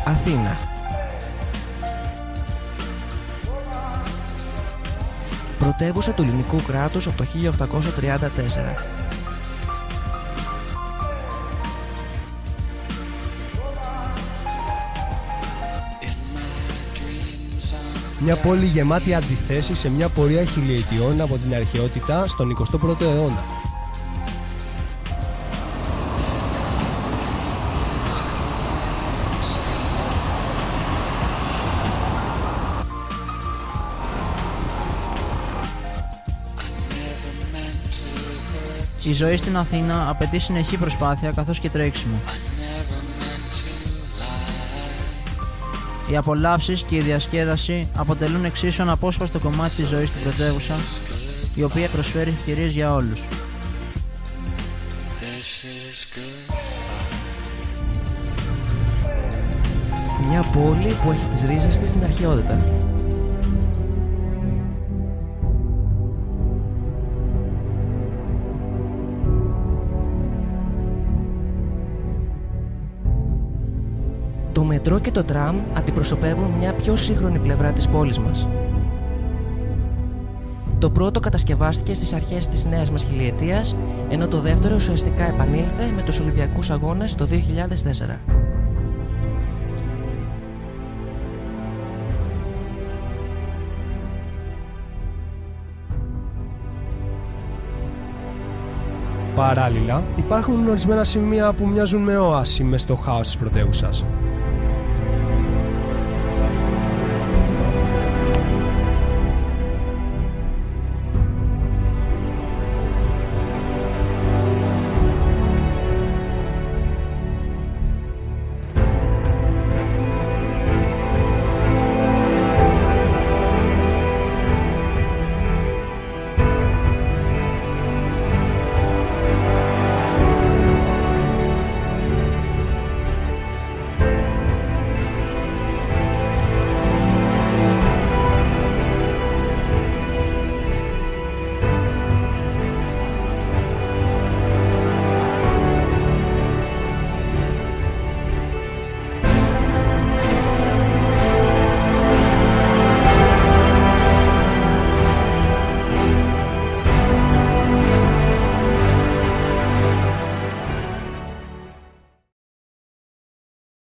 Αθήνα. Πρωτεύουσα του ελληνικού κράτους από το 1834. Μια πόλη γεμάτη αντιθέσεις σε μια πορεία χιλιετιών από την αρχαιότητα στον 21ο αιώνα. Η ζωή στην Αθήνα απαιτεί συνεχή προσπάθεια καθώς και τρέξιμο. Οι απολαύσεις και η διασκέδαση αποτελούν εξίσου αναπόσπαστο κομμάτι της ζωής στην πρωτεύουσα, η οποία προσφέρει ευκαιρίες για όλους. Μια πόλη που έχει τις ρίζες της στην αρχαιότητα. Το μετρό και το τραμ αντιπροσωπεύουν μια πιο σύγχρονη πλευρά της πόλης μας. Το πρώτο κατασκευάστηκε στις αρχές της νέας μας χιλιετίας, ενώ το δεύτερο ουσιαστικά επανήλθε με τους Ολυμπιακούς Αγώνες το 2004. Παράλληλα, υπάρχουν ορισμένα σημεία που μοιάζουν με όαση μες στο χάος της πρωτεύουσας.